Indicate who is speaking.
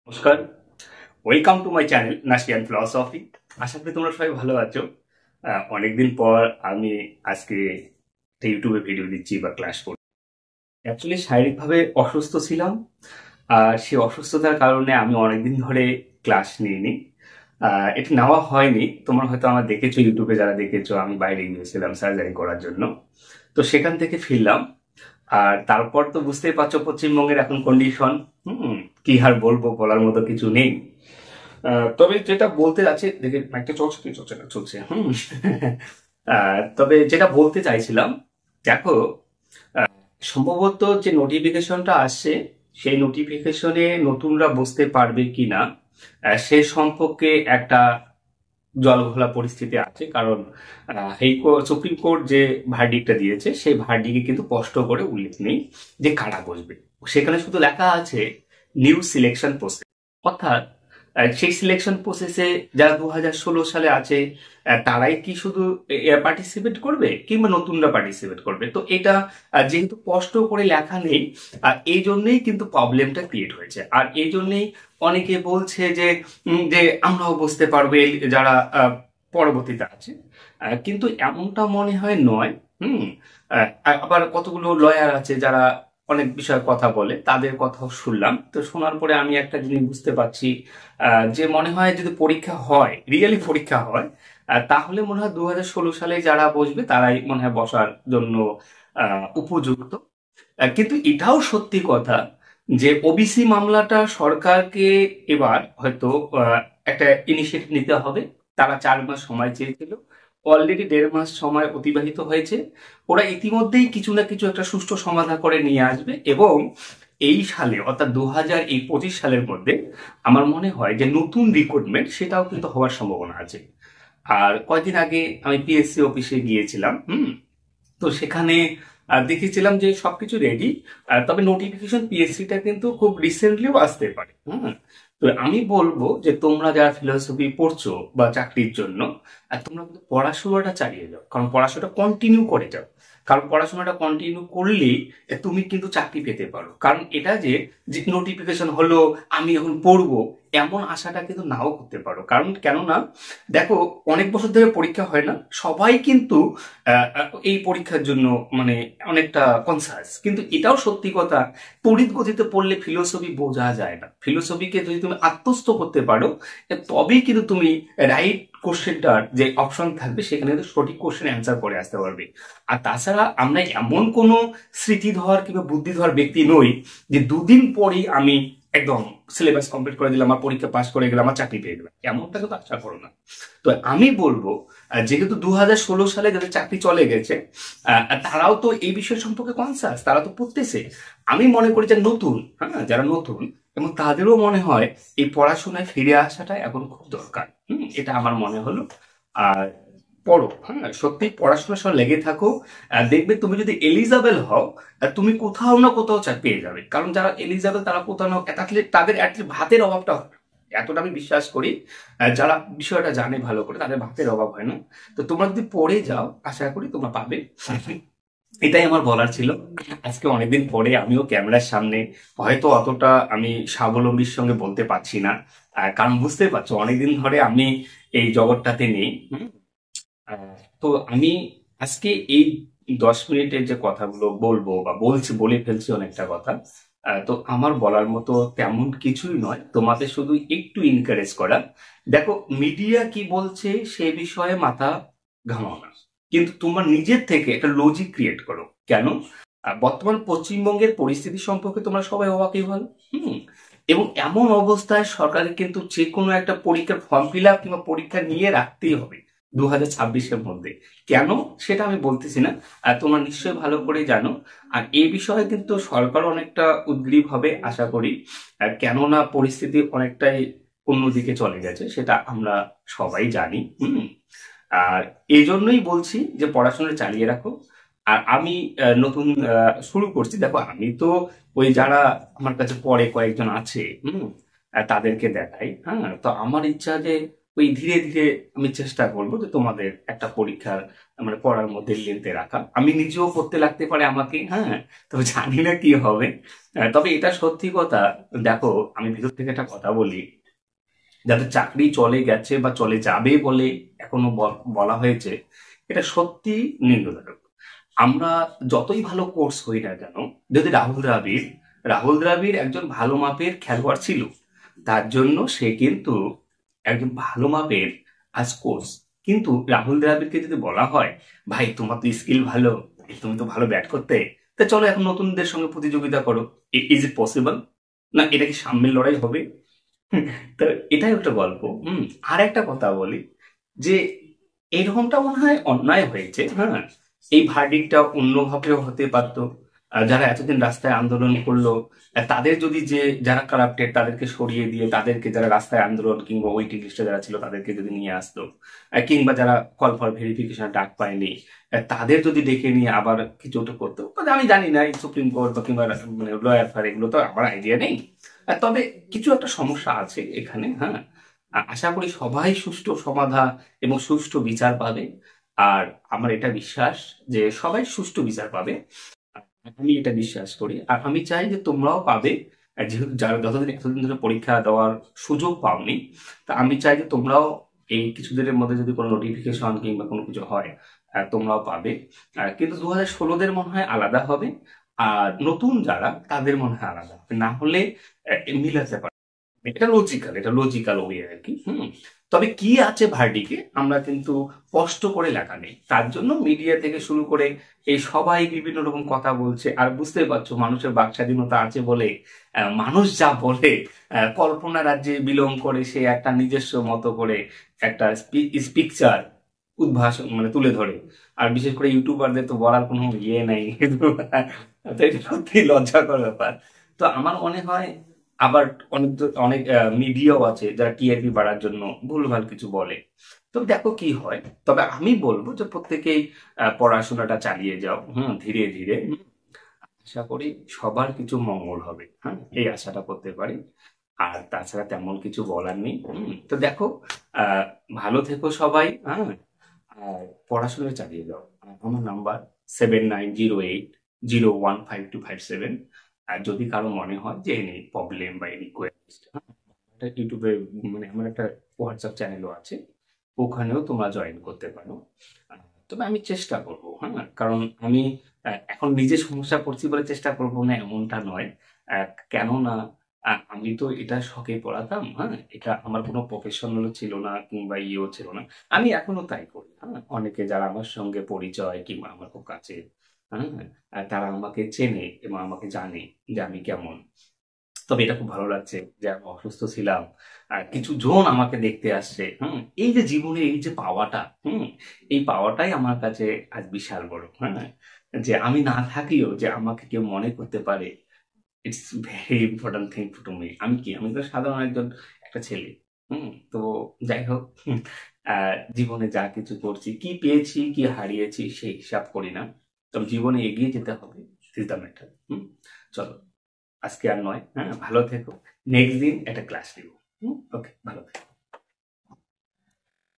Speaker 1: নমস্কার, welcome to my channel নাশিয়ান philosophy. আশা করি তোমরা সবাই ভালো আছো। অনেকদিন পর আমি আজকে ইউটিউবে ভিডিও দিচ্ছি বা ক্লাস করছি। অ্যাকচুয়ালি শারীরিকভাবে অসুস্থ ছিলাম, আর সেই অসুস্থতার কারণে আমি অনেকদিন ধরে ক্লাস নিইনি। এটা নেওয়া হয়নি, তোমরা হয়তো আমার দেখেছো, ইউটিউবে যারা দেখেছো আমি বাইরে গিয়েছিলাম সার্জারি করার জন্য। তো সেখান থেকে ফিরলাম, আর তারপর তো বুঝতেই পারছো পশ্চিমবঙ্গের এখন কন্ডিশন। কি আর বলবো, বলার মতো কিছু নেই। তবে যেটা বলতে আছে, দেখে মাইকটা চলছে কি চলছে না চলছে। তবে যেটা বলতে চাইছিলাম, দেখো, সম্ভবত যে নোটিফিকেশনটা আসছে সেই নোটিফিকেশনে নতুনরা বুঝতে পারবে কিনা সে সম্পর্কে একটা জলঘোলা পরিস্থিতি আছে। কারণ সুপ্রিম কোর্ট যে ভার্ডিকটা দিয়েছে সেই ভার্ডিকে কিন্তু স্পষ্ট করে উল্লেখ নেই যে কারা বসবে। সেখানে শুধু লেখা আছে নিউ সিলেকশন প্রসেস, অর্থাৎ সেই সিলেকশন প্রসেসে যারা 2016 সালে আছে তারাই কি শুধু পার্টিসিপেট করবে কিংবা নতুনরা পার্টিসিপেট করবে। তো এটা যেহেতু স্পষ্ট করে লেখা নেই, এই জন্যই কিন্তু প্রবলেমটা ক্রিয়েট হয়েছে। আর এই জন্যই অনেকে বলছে যে যে আমরাও বুঝতে পারবো যারা পরবর্তীতে আছে। কিন্তু এমনটা মনে হয় নয়। হুম আবার কতগুলো লয়ার আছে যারা অনেক বিষয়ে কথা বলে, তাদের কথাও শুনলাম। তো শোনার পরে আমি একটা জিনিস বুঝতে পারছি, যে মনে হয় যদি পরীক্ষা হয়, রিয়েলি পরীক্ষা হয়, তাহলে মনে হয় 2016 সালে যারা বসবে তারাই মনে হয় বসার জন্য উপযুক্ত। কিন্তু এটাও সত্যি কথা যে ওবিসি মামলাটা সরকারকে এবার হয়তো একটা ইনিশিয়েটিভ নিতে হবে। তারা 4 মাস সময় চেয়েছিল, অলরেডি 1.5 মাস সময় অতিবাহিত হয়েছে। ওরা ইতিমধ্যেই কিছু না কিছু একটা সুষ্ঠু সমাধান করে নিয়ে আসবে, এবং এই সালে অর্থাৎ 2025 সালের মধ্যে আমার মনে হয় যে নতুন রিক্রুটমেন্ট সেটাও কিন্তু হওয়ার সম্ভাবনা আছে। আর কয়েকদিন আগে আমি পিএসসি অফিসে গিয়েছিলাম। তো সেখানে দেখেছিলাম যে সবকিছু রেডি, তবে নোটিফিকেশন পিএসসিটা কিন্তু খুব রিসেন্টলিও আসতে পারে। তো আমি বলবো যে তোমরা যারা ফিলোসফি পড়ছো বা চাকরির জন্য, তোমরা কিন্তু পড়াশোনাটা চালিয়ে যাও, কারণ পড়াশোনাটা কন্টিনিউ করে যাও। কারণ পড়াশোনাটা কন্টিনিউ করলেই তুমি কিন্তু চাকরি পেতে পারো। কারণ এটা যে যে নোটিফিকেশন হলো আমি এখন পড়বো, এমন আশাটা কিন্তু নাও করতে পারো। কারণ কেননা দেখো, অনেক বছর ধরে পরীক্ষা হয় না, সবাই কিন্তু এই পরীক্ষার জন্য মানে অনেকটা কনসাস। কিন্তু এটাও সত্যি কথা, তড়িৎ গতিতে পড়লে ফিলোসফি বোঝা যায় না। ফিলোসফিকে যদি তুমি আত্মস্থ করতে পারো, তবেই কিন্তু তুমি রাইট কোশ্চেনটার যে অপশন থাকবে সেখানে কিন্তু সঠিক কোশ্চেন অ্যান্সার করে আসতে পারবে। আর তাছাড়া আমরা এমন কোনো স্মৃতিধর কিংবা বুদ্ধিধর ব্যক্তি নই যে দুদিন পরেই আমি একদম সিলেবাস কমপ্লিট করে দিলাম, আমার পরীক্ষা পাস করে গেলাম, আমার চাকরি পেয়ে গেলাম, এমনটা কিন্তু আশা করো না। তো আমি বলবো, যেহেতু 2016 সালে যাদের চাকরি চলে গেছে, তারাও তো এই বিষয় সম্পর্কে কনসাস, তারা তো পড়তেছে। আমি মনে করি যে নতুন, যারা নতুন এবং তাদেরও মনে হয় এই পড়াশোনায় ফিরে আসাটা এখন খুব দরকার। এটা আমার মনে হলো। আর পড়ো, সত্যি পড়াশোনার সঙ্গে লেগে থাকো। দেখবে তুমি যদি এলিজাবেল হও, তুমি কোথাও না কোথাও পেয়ে যাবে। কারণ যারা এলিজাবেল তারা কোথাও না তাদের অ্যাটলিস্ট ভাতের অভাবটা হয় না। এতটা আমি বিশ্বাস করি, যারা বিষয়টা জানে ভালো করে তাদের ভাতের অভাব হয় না। তো তোমরা যদি পড়ে যাও, আশা করি তোমরা পাবে। এটাই আমার বলার ছিল। আজকে অনেকদিন পরে আমিও ক্যামেরার সামনে, হয়তো অতটা আমি স্বাবলম্বীর সঙ্গে বলতে পারছি না, কারণ বুঝতে পারছো অনেকদিন ধরে আমি এই জগৎটাতে নেই। তো আমি আজকে এই 10 মিনিটের যে কথাগুলো বলবো বা বলে ফেলছি অনেকটা কথা। তো আমার বলার মতো তেমন কিছুই নয়, তোমাদের শুধু একটু এনকারেজ করা। দেখো, মিডিয়া কি বলছে সে বিষয়ে মাথা ঘামাও না, কিন্তু তোমার নিজের থেকে একটা লজিক ক্রিয়েট করো। কেন? বর্তমান পশ্চিমবঙ্গের পরিস্থিতি সম্পর্কে তোমরা সবাই ওয়াকিবহাল। হুম এবং এমন অবস্থায় সরকারের কিন্তু যে কোনো একটা পরীক্ষার ফর্ম ফিল আপ কিংবা পরীক্ষা নিয়ে রাখতেই হবে 2026-এর মধ্যে। কেন সেটা আমি বলতেছি না, তোমরা নিশ্চয়ই ভালো করে জানো। আর এই বিষয়ে কিন্তু সরকার অনেকটা উদ্গ্রীব হবে আশা করি। কেননা পরিস্থিতি অনেকটাই অন্যদিকে চলে গেছে, সেটা আমরা সবাই জানি। আর এই জন্যই বলছি যে পড়াশোনা চালিয়ে রাখো। আর আমি নতুন শুরু করছি। দেখো, আমি তো ওই যারা আমার কাছে পড়ে কয়েকজন আছে, তাদেরকে দেখাই। তো আমার ইচ্ছা যে ওই ধীরে ধীরে আমি চেষ্টা করবো যে তোমাদের একটা পরীক্ষার মানে পড়ার মধ্যে লেনতে রাখা। আমি নিজেও পড়তে লাগতে পারে আমাকে, হ্যাঁ, তবে জানি না কি হবে। তবে এটা সত্যি কথা, দেখো আমি ভিতর থেকে একটা কথা বলি, যাদের চাকরি চলে গেছে বা চলে যাবে বলে এখনো বলা হয়েছে, এটা সত্যি নিন্দদায়ক। আমরা যতই ভালো কোর্স হই না কেন, যদি রাহুল দ্রাবিড় একজন ভালো মাপের খেলোয়াড় ছিল, তার জন্য সে কিন্তু একজন ভালো মাপের আজ কোর্স। কিন্তু রাহুল দ্রাবিড়কে যদি বলা হয়, ভাই তোমার তো স্কিল ভালো, তুমি তো ভালো ব্যাট করতে, তা চলো এখন নতুনদের সঙ্গে প্রতিযোগিতা করো, ইজ ইট পসিবল? না, এটা কি সামনের লড়াই হবে? তো এটাই একটা গল্প। আর একটা কথা বলি যে এরকমটা মনে হয় অন্যায় হয়েছে, হ্যাঁ। এই ভার্ডিকটা অন্যভাবেও হতে পারতো। যারা এতদিন রাস্তায় আন্দোলন করলো, তাদের যদি যে যারা কারাপ্টেড তাদেরকে সরিয়ে দিয়ে তাদেরকে, যারা রাস্তায় আন্দোলন কিংবা ওয়েটিং লিস্টে যারা ছিল তাদেরকে যদি নিয়ে আসতো, কিংবা যারা কল ফর ভেরিফিকেশন ডাক পায়নি, তাদের যদি ডেকে নিয়ে আবার কিছু একটা করতো, মানে আমি জানি না সুপ্রিম কোর্ট বা কিংবা মানে লয়ার ফার এগুলো তো আমার আইডিয়া নেই। তবে কিছু একটা সমস্যা আছে এখানে, হ্যাঁ। আশা করি সবাই সুষ্ঠু সমাধান এবং সুষ্ঠু বিচার পাবে। আর আমার এটা বিশ্বাস যে সবাই সুষ্ঠু বিচার পাবে। আমি এটা বিশ্বাস করি, আর আমি চাই যে তোমরাও পাবে। যেহেতু যারা এতদিন ধরে পরীক্ষা দেওয়ার সুযোগ পাওনি, তা আমি চাই যে তোমরাও এই কিছুদিনের মধ্যে যদি কোনো নোটিফিকেশন কিংবা কোনো কিছু হয়, তোমরাও পাবে। কিন্তু 2016-দের মনে হয় আলাদা হবে, আর নতুন যারা তাদের মনে হয় আলাদা হবে, না হলে মিলাতে পারে। এটা লজিক্যাল ওয়ে আর কি। তবে কি আছে ভার্ডিকে আমরা কিন্তু স্পষ্ট করে লেখা নেই, তার জন্য মিডিয়া থেকে শুরু করে এই সবাই বিভিন্ন রকম কথা বলছে। আর বুঝতে পারছো মানুষের বাক স্বাধীনতা আছে বলে মানুষ যা বলে, কল্পনা রাজ্যে বিলং করে সে একটা নিজস্ব মতো করে একটা পিকচার উদ্ভাসন মানে তুলে ধরে। আর বিশেষ করে ইউটিউবারদের তো বলার কোনো ইয়ে নেই তো এটা সত্যি লজ্জাকর ব্যাপার। তো আমার মনে হয় আবার অনেক অনেক মিডিয়াও আছে যারা টিআরপি বাড়ার জন্য ভুলভাল কিছু বলে। তো দেখো কি হয়। তবে আমি বলবো যে প্রত্যেকেই পড়াশোনাটা চালিয়ে যাও, ধীরে ধীরে। আশা করি সবার কিছু মঙ্গল হবে, হ্যাঁ, এই আশাটা করতে পারি। আর তাছাড়া তেমন কিছু বলার নেই। তো দেখো, আহ ভালো থেকো সবাই, হ্যাঁ। আর পড়াশোনা চালিয়ে যাও। আমার নাম্বার 7908015257। আর যদি কারো মনে হয় যে এনি প্রবলেম বা এনি কোয়েরিজ, ইউটিউবে মানে আমার একটা হোয়াটসঅ্যাপ চ্যানেলও আছে, ওখানেও তোমরা জয়েন করতে পারো। তবে আমি চেষ্টা করবো, হ্যাঁ, কারণ আমি এখন নিজে সমস্যা পড়ছি বলে চেষ্টা করবো না এমনটা নয়। কেননা আমি তো এটা শখে পড়াতাম, হ্যাঁ, এটা আমার কোনো প্রফেশনাল ছিল না কিংবা ইয়েও ছিল না। আমি এখনো তাই করি, হ্যাঁ। অনেকে যারা আমার সঙ্গে পরিচয় কিংবা আমার খুব কাছে, হ্যাঁ, তারা আমাকে চেনে এবং আমাকে জানে যে আমি কেমন। তবে এটা খুব ভালো লাগছে যে আমি অসুস্থ ছিলাম, আর কিছু জন আমাকে দেখতে আসছে। এই যে জীবনে এই যে পাওয়াটা, এই পাওয়াটাই আমার কাছে আজ বিশাল বড়, হ্যাঁ। যে আমি না থাকলেও যে আমাকে কেউ মনে করতে পারে, it's very important thing to me. আমি তো সাধারণ একজন একটা ছেলে। তো যাই হোক, জীবনে যা কিছু করছি, কি পেয়েছি কি হারিয়েছি সেই হিসাব করি না, তবে জীবনে এগিয়ে যেতে হবে, ইজ দ্য ম্যাটার। চলো, আজকে আর নয়, হ্যাঁ, ভালো থেকো। নেক্সট দিন একটা ক্লাস নিব। ওকে, ভালো থেকো।